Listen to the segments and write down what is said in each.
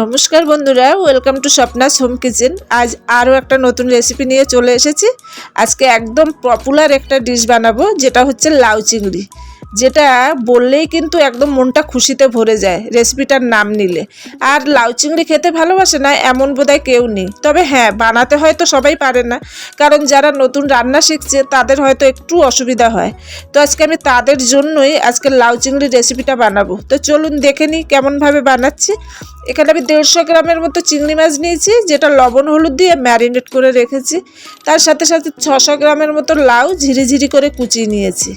নমস্কার বন্ধুরা, welcome to স্বপ্নাস home kitchen. আজ আরও একটা নতুন রেসিপি নিয়ে চলে এসেছি। আজকে একদম পপুলার একটা ডিশ বানাবো, যেটা হচ্ছে লাউ চিংড়ি, যেটা বললেই কিন্তু একদম মনটা খুশিতে ভরে যায় রেসিপিটার নাম নিলে। আর লাউ চিংড়ি খেতে ভালোবাসে না এমন বোধহয় কেউ নেই। তবে হ্যাঁ, বানাতে হয়তো সবাই পারে না, কারণ যারা নতুন রান্না শিখছে তাদের হয়তো একটু অসুবিধা হয়। তো আজকে আমি তাদের জন্যই আজকে লাউ চিংড়ি রেসিপিটা বানাবো। তো চলুন দেখে নিই কেমনভাবে বানাচ্ছি। এখানে আমি 150 গ্রামের মতো চিংড়ি মাছ নিয়েছি, যেটা লবণ হলুদ দিয়ে ম্যারিনেট করে রেখেছি। তার সাথে সাথে 600 গ্রামের মতো লাউ ঝিরিঝিরি করে কুচিয়ে নিয়েছি।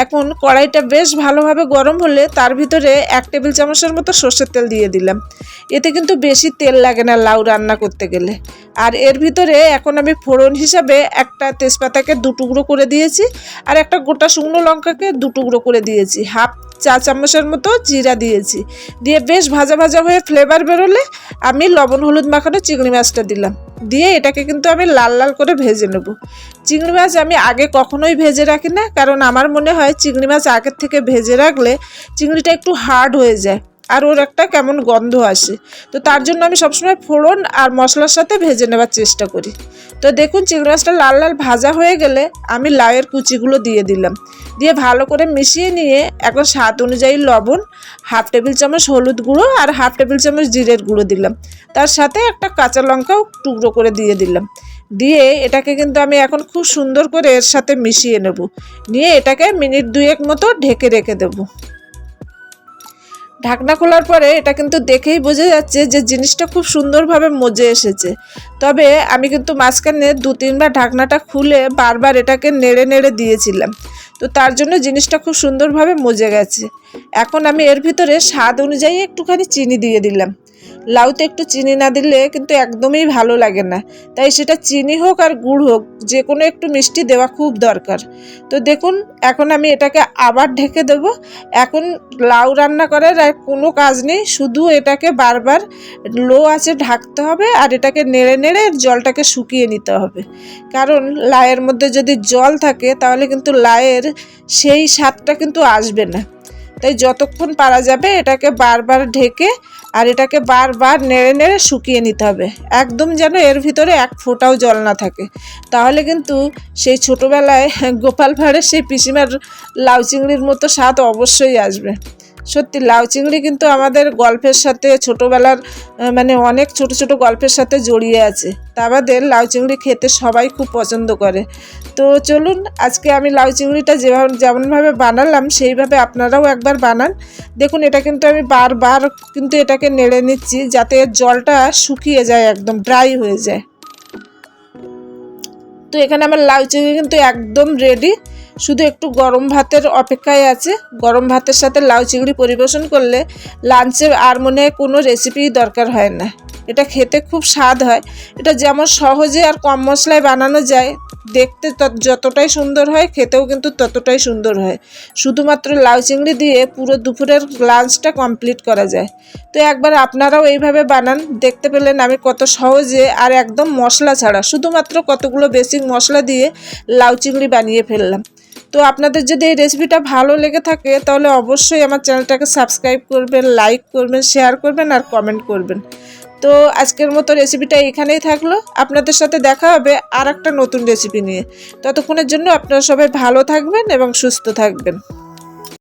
এখন কড়াইটা বেশ ভালোভাবে গরম হলে তার ভিতরে 1 টেবিল চামচের মতো সর্ষের তেল দিয়ে দিলাম। এতে কিন্তু বেশি তেল লাগে না লাউ রান্না করতে গেলে। আর এর ভিতরে এখন আমি ফোড়ন হিসাবে একটা তেজপাতাকে 2 টুকরো করে দিয়েছি, আর একটা গোটা শুকনো লঙ্কাকে 2 টুকরো করে দিয়েছি। হাফ চা চামচের মতো জিরা দিয়েছি। দিয়ে বেশ ভাজা ভাজা হয়ে ফ্লেভার বেরোলে আমি লবণ হলুদ মাখানো চিংড়ি মাছটা দিলাম। দিয়ে এটাকে কিন্তু আমি লাল লাল করে ভেজে নেব। চিংড়ি মাছ আমি আগে কখনোই ভেজে রাখি না, কারণ আমার মনে হয় চিংড়ি মাছ আগের থেকে ভেজে রাখলে চিংড়িটা একটু হার্ড হয়ে যায় আর ওর একটা কেমন গন্ধ আসে। তো তার জন্য আমি সবসময় ফোড়ন আর মশলার সাথে ভেজে নেওয়ার চেষ্টা করি। তো দেখুন, চিংড়ি মাছটা লাল লাল ভাজা হয়ে গেলে আমি লাউয়ের কুচিগুলো দিয়ে দিলাম। দিয়ে ভালো করে মিশিয়ে নিয়ে এখন স্বাদ অনুযায়ী লবণ, হাফ টেবিল চামচ হলুদ গুঁড়ো আর হাফ টেবিল চামচ জিরের গুঁড়ো দিলাম। তার সাথে একটা কাঁচা লঙ্কাও টুকরো করে দিয়ে দিলাম। দিয়ে এটাকে কিন্তু আমি এখন খুব সুন্দর করে এর সাথে মিশিয়ে নেব। নিয়ে এটাকে মিনিট 2 মতো ঢেকে রেখে দেবো। ঢাকনা খোলার পরে এটা কিন্তু দেখেই বোঝা যাচ্ছে যে জিনিসটা খুব সুন্দরভাবে মজে এসেছে। তবে আমি কিন্তু মাঝখানে 2-3 বার ঢাকনাটা খুলে বারবার এটাকে নেড়ে নেড়ে দিয়েছিলাম। তো তার জন্য জিনিসটা খুব সুন্দরভাবে মজে গেছে। এখন আমি এর ভিতরে স্বাদ অনুযায়ী একটুখানি চিনি দিয়ে দিলাম। লাউতে একটু চিনি না দিলে কিন্তু একদমই ভালো লাগে না, তাই সেটা চিনি হোক আর গুড় হোক, যে কোনো একটু মিষ্টি দেওয়া খুব দরকার। তো দেখুন, এখন আমি এটাকে আবার ঢেকে দেব। এখন লাউ রান্না করার আর কোনো কাজ নেই, শুধু এটাকে বারবার লো আঁচে ঢাকতে হবে আর এটাকে নেড়ে নেড়ে জলটাকে শুকিয়ে নিতে হবে। কারণ লাউয়ের মধ্যে যদি জল থাকে তাহলে কিন্তু লাউয়ের সেই স্বাদটা কিন্তু আসবে না। তাই যতক্ষণ পারা যাবে এটাকে বারবার ঢেকে আর এটাকে বারবার নেড়ে নেড়ে শুকিয়ে নিতে হবে। একদম যেন এর ভিতরে এক ফোঁটাও জল না থাকে, তাহলে কিন্তু সেই ছোটোবেলায় গোপাল ভাঁড়ের সেই পিসিমার লাউ চিংড়ির মতো স্বাদ অবশ্যই আসবে। সত্যি লাউ চিংড়ি কিন্তু আমাদের গল্পের সাথে ছোটোবেলার অনেক ছোট ছোট গল্পের সাথে জড়িয়ে আছে। তা আমাদের লাউ চিংড়ি খেতে সবাই খুব পছন্দ করে। তো চলুন, আজকে আমি লাউ চিংড়িটা যেমনভাবে বানালাম সেইভাবে আপনারাও একবার বানান। দেখুন, এটা কিন্তু আমি বারবার কিন্তু এটাকে নেড়ে নিচ্ছি, যাতে জলটা শুকিয়ে যায়, একদম ড্রাই হয়ে যায়। তো এখানে আমার লাউ চিংড়ি কিন্তু একদম রেডি, শুধু একটু গরম ভাতের অপেক্ষায় আছে। গরম ভাতের সাথে লাউ চিংড়ি পরিবেশন করলে লাঞ্চে আর মনে হয় কোনো রেসিপিই দরকার হয় না। এটা খেতে খুব স্বাদ হয়। এটা যেমন সহজে আর কম মশলায় বানানো যায়, দেখতে যতটাই সুন্দর হয়, খেতেও কিন্তু ততটাই সুন্দর হয়। শুধুমাত্র লাউ চিংড়ি দিয়ে পুরো দুপুরের লাঞ্চটা কমপ্লিট করা যায়। তো একবার আপনারাও এইভাবে বানান। দেখতে পেলেন আমি কত সহজে আর একদম মশলা ছাড়া শুধুমাত্র কতগুলো বেসিক মশলা দিয়ে লাউ চিংড়ি বানিয়ে ফেললাম। তো আপনাদের যদি এই রেসিপিটা ভালো লেগে থাকে তাহলে অবশ্যই আমার চ্যানেলটাকে সাবস্ক্রাইব করবেন, লাইক করবেন, শেয়ার করবেন আর কমেন্ট করবেন। তো আজকের মতো রেসিপিটা এখানেই থাকলো। আপনাদের সাথে দেখা হবে আর একটা নতুন রেসিপি নিয়ে। ততক্ষণের জন্য আপনারা সবাই ভালো থাকবেন এবং সুস্থ থাকবেন।